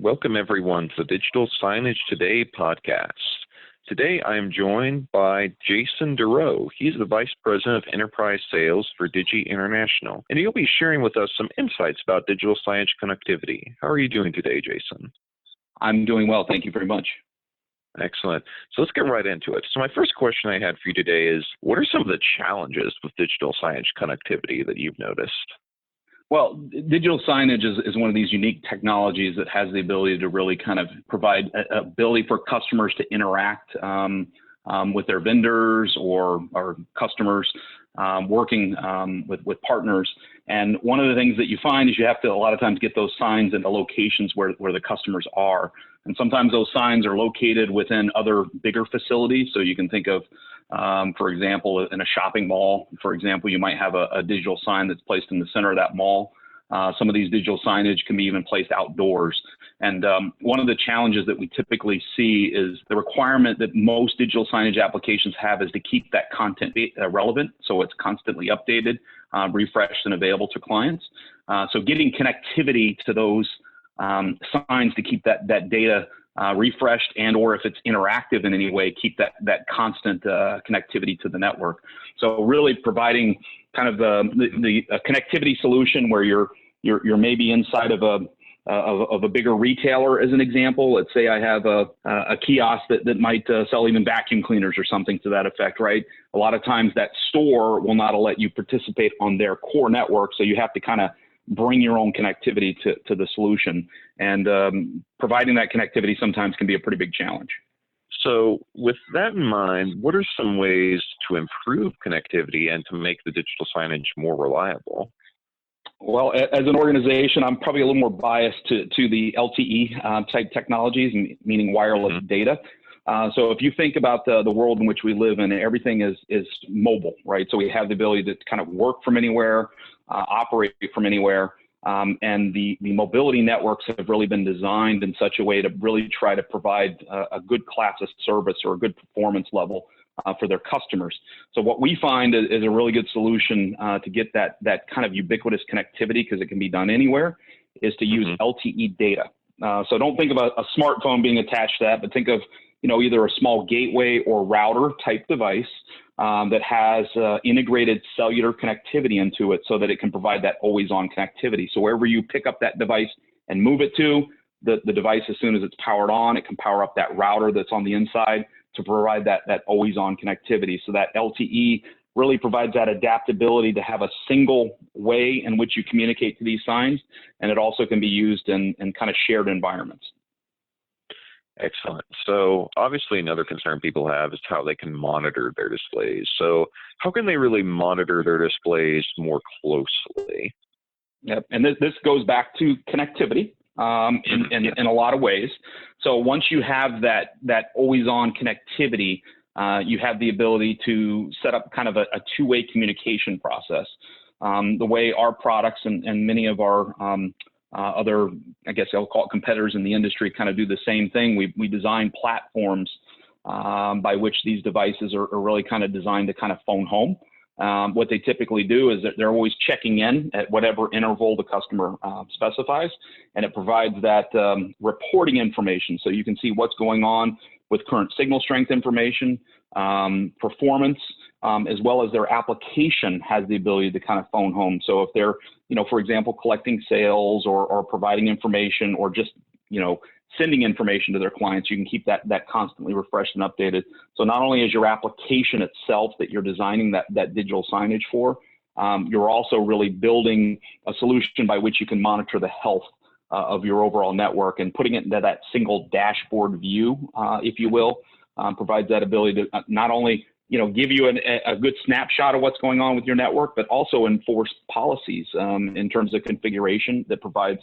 Welcome, everyone, to the Digital Signage Today podcast. Today, I am joined by Jason Dorough. He's the Vice President of Enterprise Sales for Digi International, and he'll be sharing with us some insights about digital signage connectivity. How are you doing today, Jason? I'm doing well. Thank you very much. Excellent. So let's get right into it. So my first question I had for you today is, what are some of the challenges with digital signage connectivity that you've noticed? Well, digital signage is one of these unique technologies that has the ability to really kind of provide ability for customers to interact with their vendors or customers working with partners. And one of the things that you find is you have to a lot of times get those signs into locations where the customers are. And sometimes those signs are located within other bigger facilities. So you can think of, for example, in a shopping mall, for example, you might have a digital sign that's placed in the center of that mall. Some of these digital signage can be even placed outdoors. And one of the challenges that we typically see is the requirement that most digital signage applications have is to keep that content relevant, so it's constantly updated, refreshed, and available to clients. So getting connectivity to those signs to keep that data refreshed, and or if it's interactive in any way, keep that constant connectivity to the network. So really providing kind of the connectivity solution where you're maybe inside of a bigger retailer, as an example. Let's say I have a kiosk that might sell even vacuum cleaners or something to that effect, right? A lot of times that store will not let you participate on their core network, so you have to kind of bring your own connectivity to the solution. And providing that connectivity sometimes can be a pretty big challenge. So with that in mind, what are some ways to improve connectivity and to make the digital signage more reliable? Well, as an organization, I'm probably a little more biased to the LTE type technologies, meaning wireless data. So if you think about the world in which we live in, everything is mobile, right? So we have the ability to kind of work from anywhere, operate from anywhere. And the mobility networks have really been designed in such a way to really try to provide a good class of service or a good performance level for their customers. So what we find is a really good solution to get that kind of ubiquitous connectivity, because it can be done anywhere, is to use LTE data. So don't think of a smartphone being attached to that, but think of either a small gateway or router type device that has integrated cellular connectivity into it so that it can provide that always-on connectivity. So wherever you pick up that device and move it to, the device, as soon as it's powered on, it can power up that router that's on the inside to provide that always-on connectivity. So that LTE really provides that adaptability to have a single way in which you communicate to these signs, and it also can be used in kind of shared environments. Excellent. So obviously another concern people have is how they can monitor their displays. So how can they really monitor their displays more closely? Yep. And this goes back to connectivity in a lot of ways. So once you have that always-on connectivity, you have the ability to set up kind of a two-way communication process. The way our products and many of our other, I guess I'll call it competitors in the industry, kind of do the same thing. We design platforms by which these devices are really kind of designed to kind of phone home. What they typically do is that they're always checking in at whatever interval the customer specifies, and it provides that reporting information. So you can see what's going on with current signal strength information, performance, as well as their application has the ability to kind of phone home. So if they're, for example, collecting sales or providing information or just, sending information to their clients, you can keep that constantly refreshed and updated. So not only is your application itself that you're designing that digital signage for, you're also really building a solution by which you can monitor the health of your overall network, and putting it into that single dashboard view, if you will, provides that ability to not only give you a good snapshot of what's going on with your network, but also enforce policies in terms of configuration that provides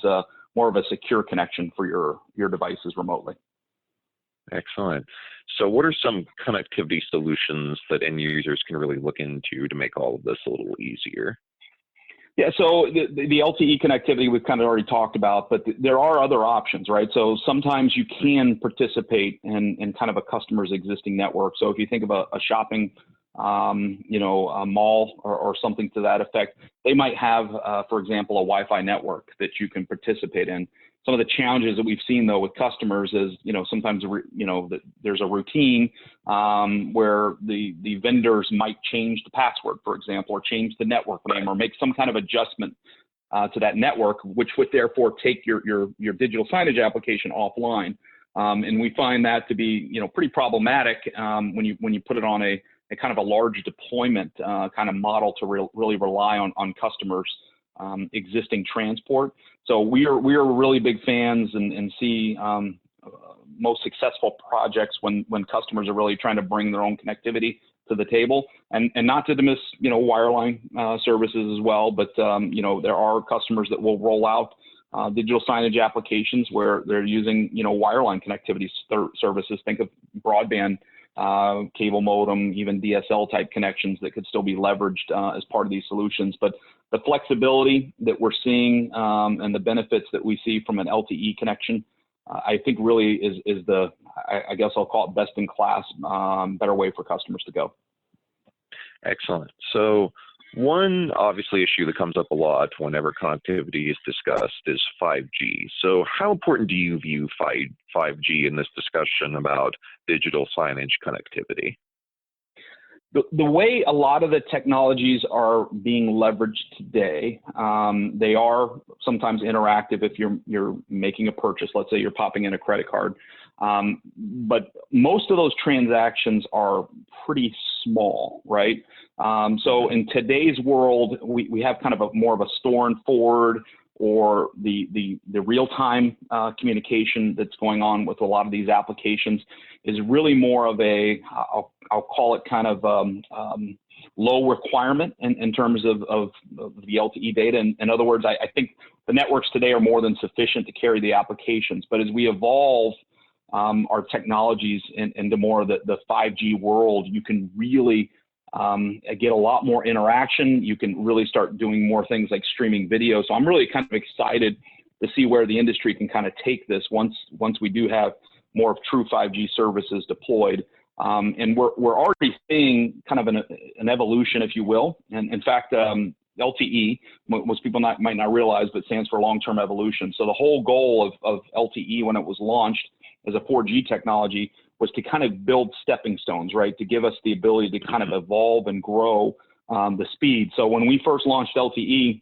more of a secure connection for your devices remotely. Excellent. So what are some connectivity solutions that end users can really look into to make all of this a little easier? Yeah, so the LTE connectivity we've kind of already talked about, but there are other options, right? So sometimes you can participate in kind of a customer's existing network. So if you think about a shopping, a mall or something to that effect, they might have, for example, a Wi-Fi network that you can participate in. some of the challenges that we've seen though with customers is, sometimes, that there's a routine where the vendors might change the password, for example, or change the network name, or make some kind of adjustment to that network, which would therefore take your digital signage application offline. And we find that to be, pretty problematic when you put it on a kind of a large deployment kind of model to really rely on customers' existing transport. So we are really big fans and see most successful projects when customers are really trying to bring their own connectivity to the table, and not to dismiss wireline services as well, but there are customers that will roll out digital signage applications where they're using wireline connectivity services. Think of broadband, cable modem, even DSL type connections that could still be leveraged as part of these solutions. But the flexibility that we're seeing and the benefits that we see from an LTE connection, I think really is the, I guess I'll call it best in class, better way for customers to go. Excellent. So one obviously issue that comes up a lot whenever connectivity is discussed is 5G. So how important do you view 5G in this discussion about digital signage connectivity? The way a lot of the technologies are being leveraged today, they are sometimes interactive if you're making a purchase. Let's say you're popping in a credit card. But most of those transactions are pretty small, right? So in today's world, we have kind of more of a store and forward, or the real-time communication that's going on with a lot of these applications is really more of a, I'll call it kind of low requirement in terms of the LTE data. In other words, I think the networks today are more than sufficient to carry the applications. But as we evolve our technologies into more of the 5G world, you can really get a lot more interaction. You can really start doing more things like streaming video. So I'm really kind of excited to see where the industry can kind of take this once we do have more of true 5G services deployed. And we're already seeing kind of an evolution, if you will. And in fact, LTE, most people might not realize, but stands for long-term evolution. So the whole goal of LTE when it was launched as a 4G technology was to kind of build stepping stones, right? To give us the ability to kind of evolve and grow the speed. So when we first launched LTE,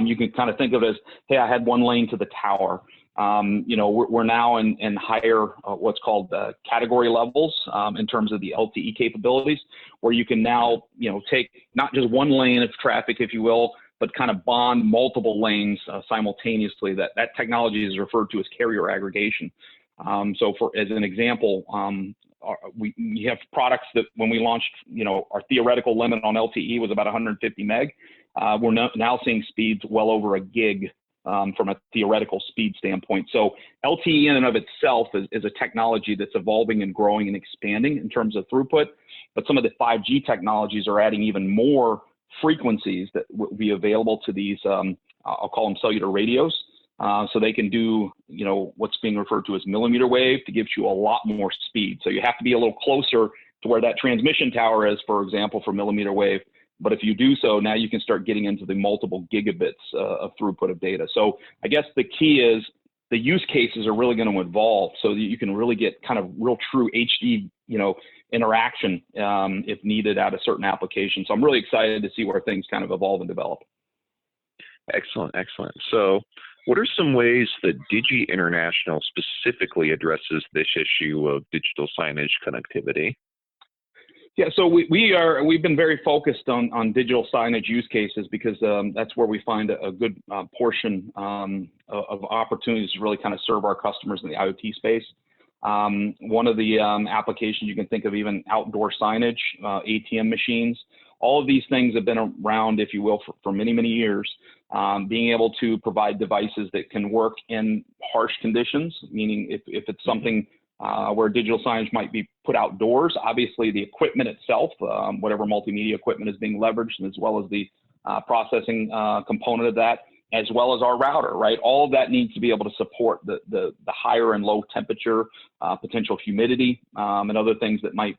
you can kind of think of it as, hey, I had one lane to the tower. We're now in higher, what's called category levels in terms of the LTE capabilities, where you can now, take not just one lane of traffic, if you will, but kind of bond multiple lanes simultaneously. That technology is referred to as carrier aggregation. So as an example, we have products that when we launched, our theoretical limit on LTE was about 150 meg. We're now seeing speeds well over a gig from a theoretical speed standpoint. So LTE in and of itself is a technology that's evolving and growing and expanding in terms of throughput. But some of the 5G technologies are adding even more frequencies that will be available to these, I'll call them cellular radios. So they can do, what's being referred to as millimeter wave to give you a lot more speed. So you have to be a little closer to where that transmission tower is, for example, for millimeter wave. But if you do so, now you can start getting into the multiple gigabits of throughput of data. So I guess the key is the use cases are really going to evolve so that you can really get kind of real true HD, interaction if needed out of certain applications. So I'm really excited to see where things kind of evolve and develop. Excellent, excellent. So what are some ways that Digi International specifically addresses this issue of digital signage connectivity? Yeah, so we've been very focused on digital signage use cases because that's where we find a good portion of opportunities to really kind of serve our customers in the IoT space. One of the applications you can think of, even outdoor signage, ATM machines. All of these things have been around, if you will, for many, many years. Being able to provide devices that can work in harsh conditions, meaning if it's something where digital signage might be put outdoors, obviously the equipment itself, whatever multimedia equipment is being leveraged, as well as the processing component of that, as well as our router, right? All of that needs to be able to support the higher and low temperature, potential humidity, and other things that might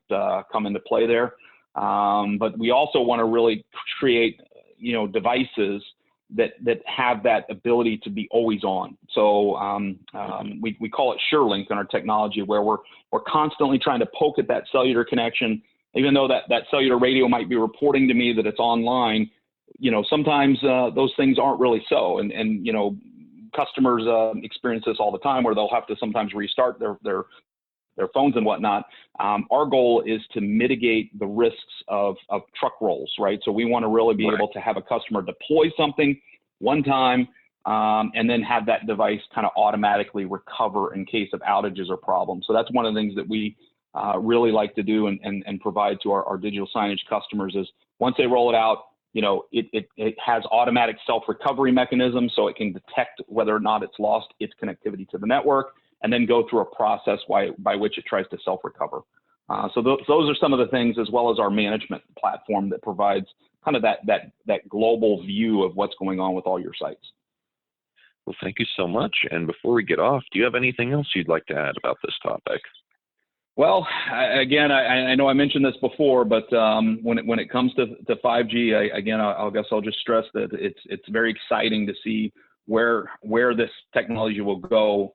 come into play there. But we also want to really create, devices that have that ability to be always on. So we call it SureLink in our technology, where we're constantly trying to poke at that cellular connection, even though that cellular radio might be reporting to me that it's online. Sometimes those things aren't really so, and customers experience this all the time, where they'll have to sometimes restart their phones and whatnot. Our goal is to mitigate the risks of truck rolls, right? So we want to really be able to have a customer deploy something one time and then have that device kind of automatically recover in case of outages or problems. So that's one of the things that we really like to do and provide to our digital signage customers is once they roll it out, it has automatic self-recovery mechanisms, so it can detect whether or not it's lost its connectivity to the network, and then go through a process by which it tries to self-recover. So those are some of the things, as well as our management platform that provides kind of that global view of what's going on with all your sites. Well, thank you so much. And before we get off, do you have anything else you'd like to add about this topic? Well, again, I know I mentioned this before, but when it comes to 5G, I guess I'll just stress that it's very exciting to see where this technology will go.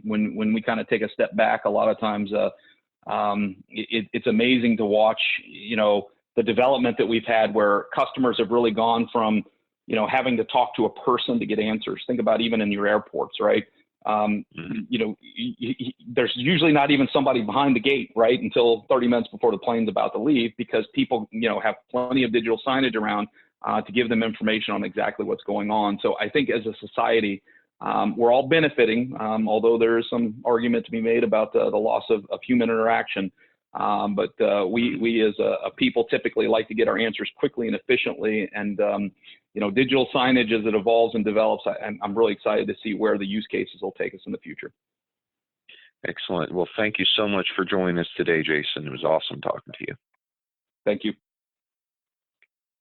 When we kind of take a step back, a lot of times it's amazing to watch, the development that we've had, where customers have really gone from, having to talk to a person to get answers. Think about even in your airports, right? There's usually not even somebody behind the gate, right, until 30 minutes before the plane's about to leave, because people, have plenty of digital signage around to give them information on exactly what's going on. So I think as a society, we're all benefiting, although there is some argument to be made about the loss of human interaction. But we as a people typically like to get our answers quickly and efficiently. And, digital signage, as it evolves and develops, I'm really excited to see where the use cases will take us in the future. Excellent. Well, thank you so much for joining us today, Jason. It was awesome talking to you. Thank you.